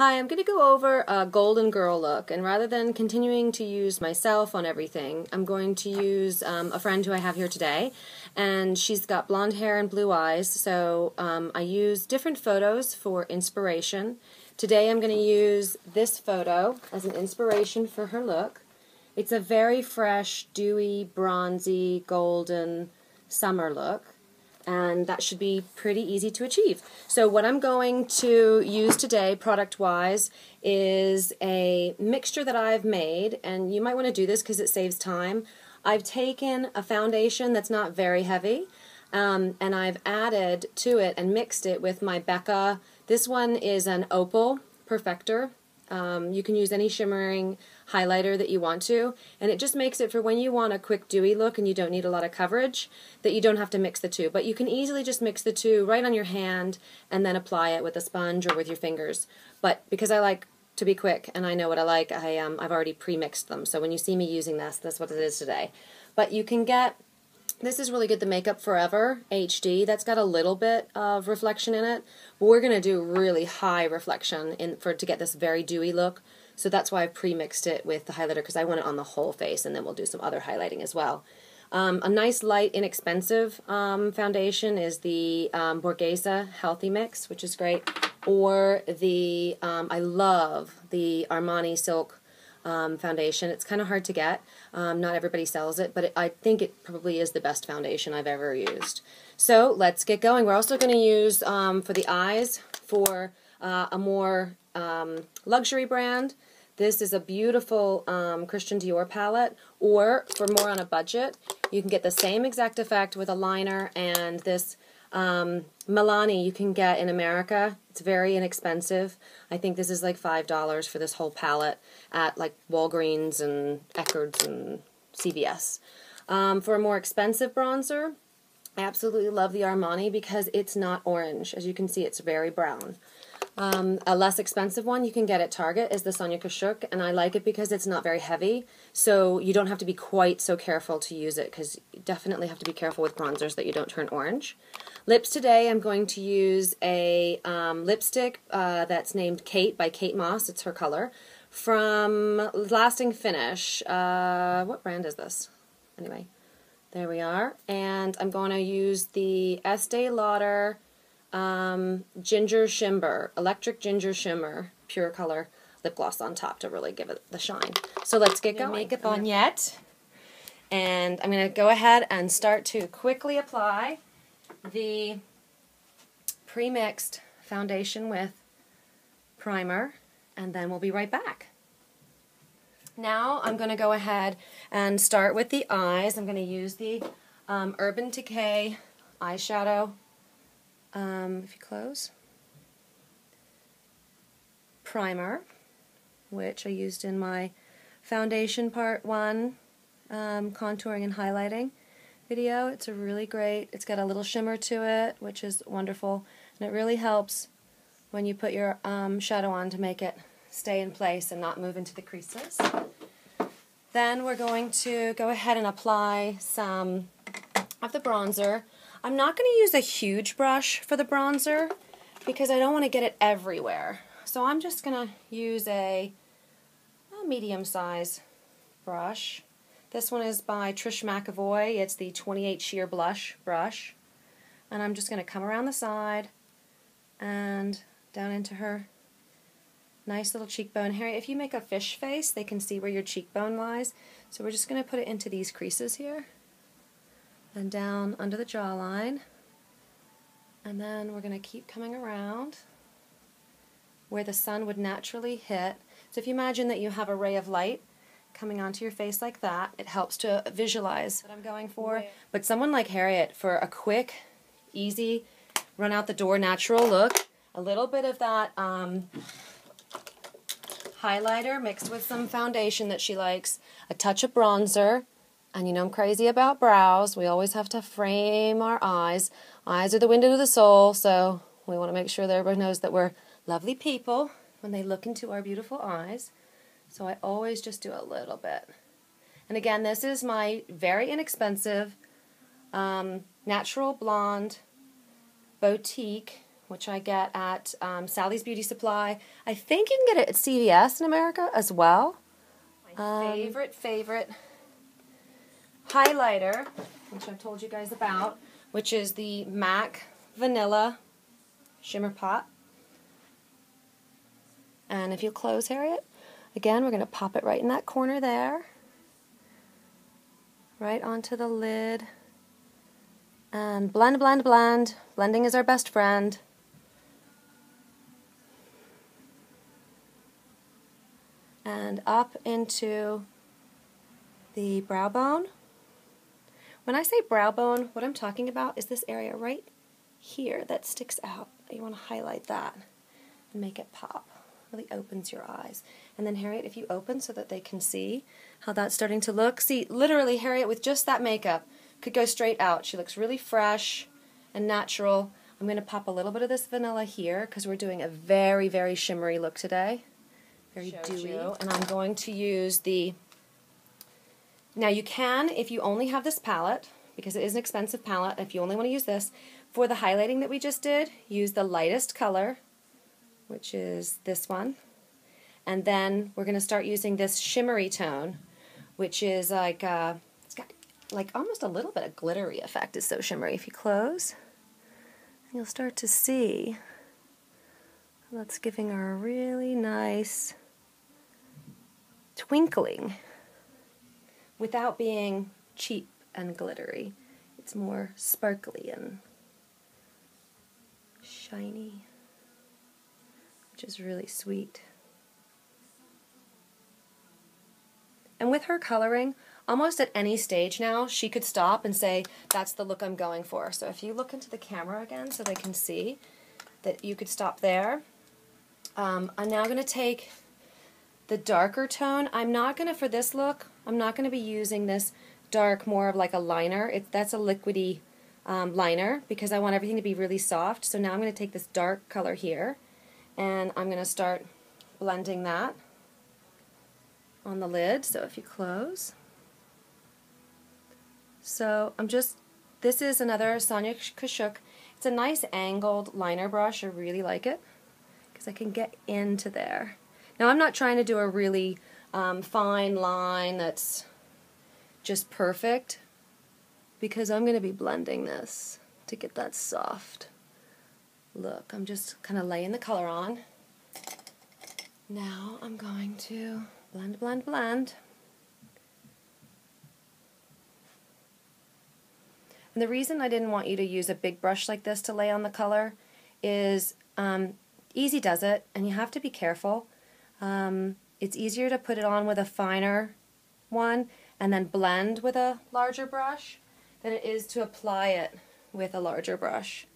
Hi, I'm going to go over a golden girl look, and rather than continuing to use myself on everything, I'm going to use a friend who I have here today, and she's got blonde hair and blue eyes, so I use different photos for inspiration. Today I'm going to use this photo as an inspiration for her look. It's a very fresh, dewy, bronzy, golden summer look. And that should be pretty easy to achieve. So what I'm going to use today, product-wise, is a mixture that I've made, and you might want to do this because it saves time. I've taken a foundation that's not very heavy, and I've added to it and mixed it with my Becca. This one is an Opal Perfector. You can use any shimmering highlighter that you want to, and it just makes it for when you want a quick dewy look and you don't need a lot of coverage, that you don't have to mix the two. But you can easily just mix the two right on your hand and then apply it with a sponge or with your fingers. But because I like to be quick and I know what I like, I've already pre-mixed them. So when you see me using this, that's what it is today. But you can get, this is really good, the Makeup Forever HD. That's got a little bit of reflection in it, but we're going to do really high reflection to get this very dewy look. So that's why I pre-mixed it with the highlighter, because I want it on the whole face, and then we'll do some other highlighting as well. A nice, light, inexpensive foundation is the Borghese Healthy Mix, which is great, or the, I love the Armani Silk foundation. It's kind of hard to get. Not everybody sells it, but I think it probably is the best foundation I've ever used. So let's get going. We're also going to use for the eyes for a more luxury brand. This is a beautiful Christian Dior palette, or for more on a budget, you can get the same exact effect with a liner and this Milani you can get in America. It's very inexpensive. I think this is like $5 for this whole palette at like Walgreens and Eckerd's and CVS. For a more expensive bronzer, I absolutely love the Armani because it's not orange. As you can see, it's very brown. A less expensive one you can get at Target is the Sonia Kashuk, and I like it because it's not very heavy, so you don't have to be quite so careful to use it, because you definitely have to be careful with bronzers that you don't turn orange. Lips today, I'm going to use a lipstick that's named Kate by Kate Moss. It's her color. From Lasting Finish. What brand is this? Anyway, there we are. And I'm going to use the Estee Lauder Ginger Shimmer, Electric Ginger Shimmer, Pure Color lip gloss on top to really give it the shine. So let's get going. Makeup on yet, and I'm going to go ahead and start to quickly apply the pre-mixed foundation with primer, and then we'll be right back. Now I'm going to go ahead and start with the eyes. I'm going to use the Urban Decay eyeshadow. If you close, primer, which I used in my foundation part 1 contouring and highlighting video. It's a really great, it's got a little shimmer to it, which is wonderful, and it really helps when you put your shadow on to make it stay in place and not move into the creases. Then we're going to go ahead and apply some of the bronzer. I'm not going to use a huge brush for the bronzer because I don't want to get it everywhere. So I'm just going to use a medium size brush. This one is by Trish McAvoy. It's the 28 Sheer Blush brush. And I'm just going to come around the side and down into her nice little cheekbone. Harry, if you make a fish face, they can see where your cheekbone lies. So we're just going to put it into these creases here, and down under the jawline, and then we're going to keep coming around where the sun would naturally hit. So if you imagine that you have a ray of light coming onto your face like that, it helps to visualize what I'm going for. But someone like Harriet, for a quick, easy, run out the door natural look, a little bit of that highlighter mixed with some foundation that she likes, a touch of bronzer. And you know I'm crazy about brows. We always have to frame our eyes. Eyes are the window to the soul, so we want to make sure that everybody knows that we're lovely people when they look into our beautiful eyes. So I always just do a little bit. And again, this is my very inexpensive Natural Blonde Boutique which I get at Sally's Beauty Supply. I think you can get it at CVS in America as well. My favorite highlighter, which I've told you guys about, which is the MAC Vanilla Shimmer Pot. And if you close, Harriet, again, we're going to pop it right in that corner there, right onto the lid, and blend, blend, blend. Blending is our best friend. And up into the brow bone. When I say brow bone, what I'm talking about is this area right here that sticks out. You want to highlight that and make it pop. Really opens your eyes. And then Harriet, if you open so that they can see how that's starting to look. See, literally Harriet with just that makeup could go straight out. She looks really fresh and natural. I'm going to pop a little bit of this vanilla here because we're doing a very, very shimmery look today. Very dewy. And I'm going to use the... Now you can, if you only have this palette, because it is an expensive palette, if you only want to use this, for the highlighting that we just did, use the lightest color, which is this one. And then we're going to start using this shimmery tone, which is like, it's got like almost a little bit of glittery effect. It's so shimmery. If you close, you'll start to see that's giving her a really nice twinkling without being cheap and glittery. It's more sparkly and shiny, which is really sweet. And with her coloring, almost at any stage now, she could stop and say, that's the look I'm going for. So if you look into the camera again so they can see that you could stop there. I'm now going to take the darker tone. I'm not going to, for this look, I'm not going to be using this dark, more of like a liner. That's a liquidy liner because I want everything to be really soft. So now I'm going to take this dark color here and I'm going to start blending that on the lid. So if you close. So this is another Sonia Kashuk. It's a nice angled liner brush. I really like it because I can get into there. Now I'm not trying to do a really fine line that's just perfect because I'm going to be blending this to get that soft look. I'm just kind of laying the color on. Now I'm going to blend, blend, blend. And the reason I didn't want you to use a big brush like this to lay on the color is easy does it, and you have to be careful. It's easier to put it on with a finer one and then blend with a larger brush than it is to apply it with a larger brush.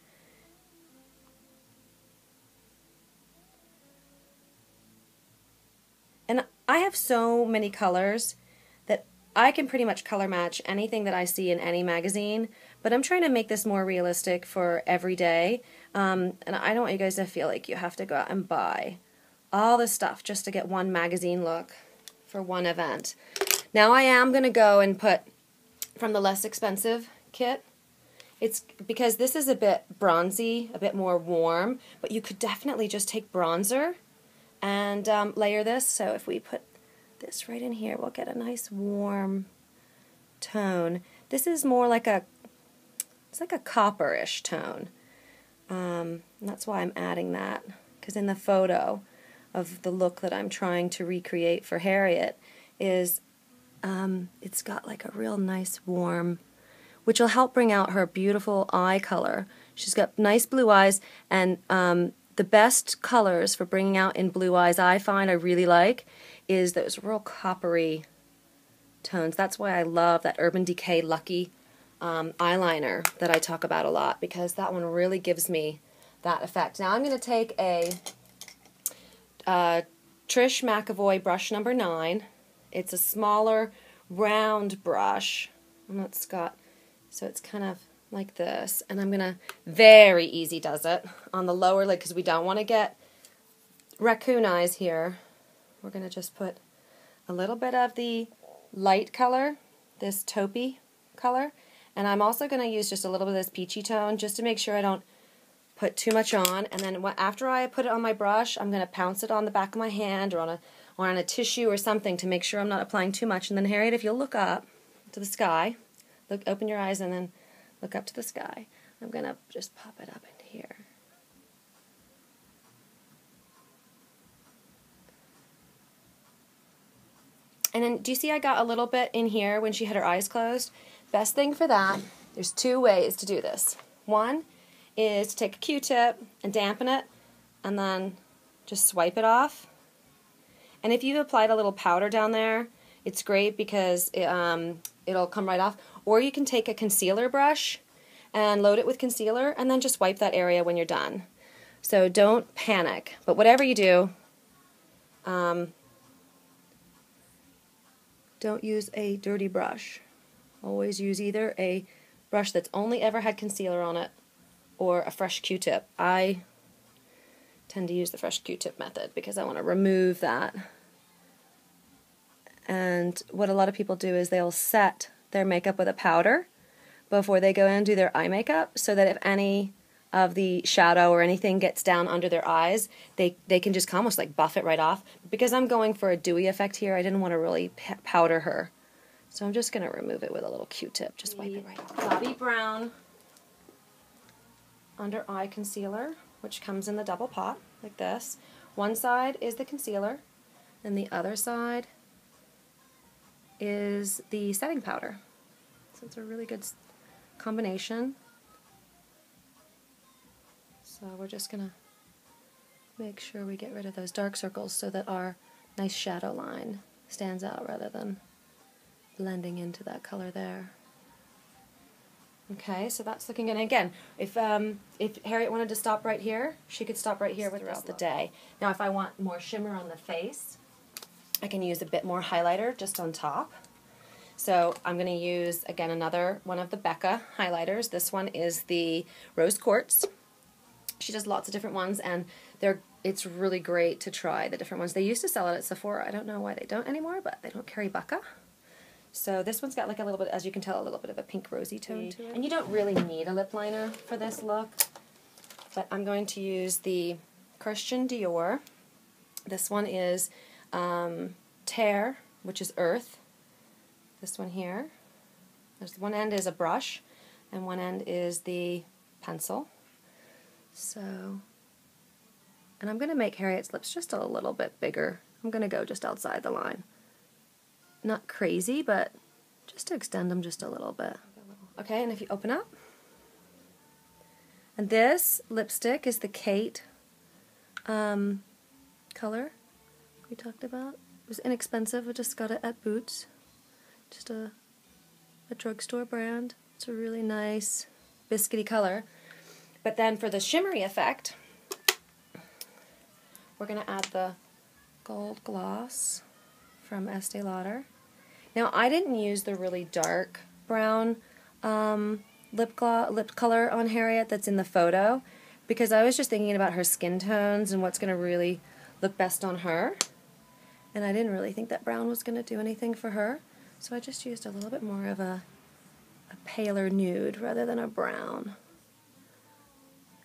And I have so many colors that I can pretty much color match anything that I see in any magazine, but I'm trying to make this more realistic for every day. And I don't want you guys to feel like you have to go out and buy all this stuff just to get one magazine look for one event. Now I am going to go and put from the less expensive kit. It's because this is a bit bronzy, a bit more warm, but you could definitely just take bronzer and layer this. So if we put this right in here, we'll get a nice warm tone. This is more like it's like a copper-ish tone. And that's why I'm adding that, because in the photo of the look that I'm trying to recreate for Harriet is it's got like a real nice warm, which will help bring out her beautiful eye color. She's got nice blue eyes, and the best colors for bringing out in blue eyes I find I really like is those real coppery tones. That's why I love that Urban Decay Lucky eyeliner that I talk about a lot, because that one really gives me that effect. Now I'm going to take a Trish McAvoy brush number 9. It's a smaller round brush, and it's got, so it's kind of like this, and I'm going to, very easy does it, on the lower lid, because we don't want to get raccoon eyes here. We're going to just put a little bit of the light color, this taupey color, and I'm also going to use just a little bit of this peachy tone just to make sure I don't put too much on, and then after I put it on my brush, I'm going to pounce it on the back of my hand or on a tissue or something to make sure I'm not applying too much. And then, Harriet, if you'll look up to the sky, open your eyes and then look up to the sky. I'm going to just pop it up into here. And then, do you see I got a little bit in here when she had her eyes closed? Best thing for that, there's 2 ways to do this. One is to take a Q-tip and dampen it, and then just swipe it off. And if you've applied a little powder down there, it's great because it'll come right off. Or you can take a concealer brush and load it with concealer, and then just wipe that area when you're done. So don't panic. But whatever you do, don't use a dirty brush. Always use either a brush that's only ever had concealer on it or a fresh Q-tip. I tend to use the fresh Q-tip method because I want to remove that. And what a lot of people do is they'll set their makeup with a powder before they go in and do their eye makeup, so that if any of the shadow or anything gets down under their eyes, they can just almost like buff it right off. Because I'm going for a dewy effect here, I didn't want to really powder her. So I'm just going to remove it with a little Q-tip. Just wipe it right off. Bobby Brown under eye concealer, which comes in the double pot, like this. One side is the concealer, and the other side is the setting powder. So it's a really good combination. So we're just going to make sure we get rid of those dark circles so that our nice shadow line stands out rather than blending into that color there. Okay, so that's looking good. And again, if Harriet wanted to stop right here, she could stop right here with the rest of the day. Now if I want more shimmer on the face, I can use a bit more highlighter just on top. So I'm going to use, again, another one of the Becca highlighters. This one is the Rose Quartz. She does lots of different ones, and it's really great to try the different ones. They used to sell it at Sephora. I don't know why they don't anymore, but they don't carry Becca. So this one's got like a little bit, as you can tell, a little bit of a pink rosy tone to it. And you don't really need a lip liner for this look, but I'm going to use the Christian Dior. This one is Terre, which is Earth. This one here. There's one end is a brush, and one end is the pencil. So, and I'm going to make Harriet's lips just a little bit bigger. I'm going to go just outside the line. Not crazy, but just to extend them just a little bit. Okay, and if you open up, and this lipstick is the Kate color we talked about. It was inexpensive. I just got it at Boots. Just a drugstore brand. It's a really nice biscuity color. But then for the shimmery effect, we're going to add the Gold Gloss from Estee Lauder. Now, I didn't use the really dark brown lip color on Harriet that's in the photo because I was just thinking about her skin tones and what's going to really look best on her. And I didn't really think that brown was going to do anything for her. So I just used a little bit more of a paler nude rather than a brown.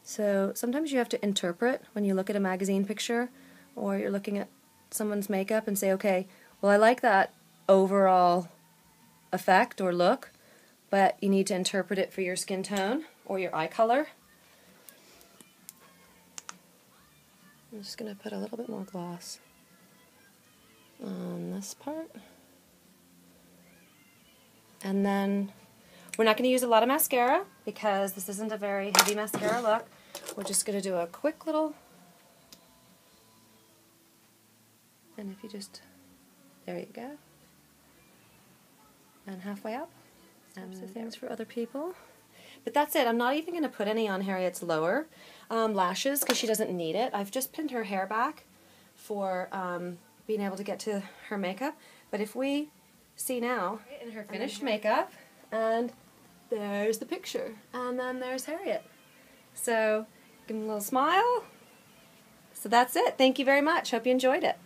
So sometimes you have to interpret when you look at a magazine picture or you're looking at someone's makeup and say, okay, well, I like that overall effect or look, but you need to interpret it for your skin tone or your eye color. I'm just going to put a little bit more gloss on this part. And then we're not going to use a lot of mascara because this isn't a very heavy mascara look. We're just going to do a quick little, and if you just, there you go, and halfway up, and things for other people. But that's it. I'm not even going to put any on Harriet's lower lashes because she doesn't need it. I've just pinned her hair back for being able to get to her makeup. But if we see now in her finished makeup, and there's the picture, and then there's Harriet. So give them a little smile. So that's it. Thank you very much. Hope you enjoyed it.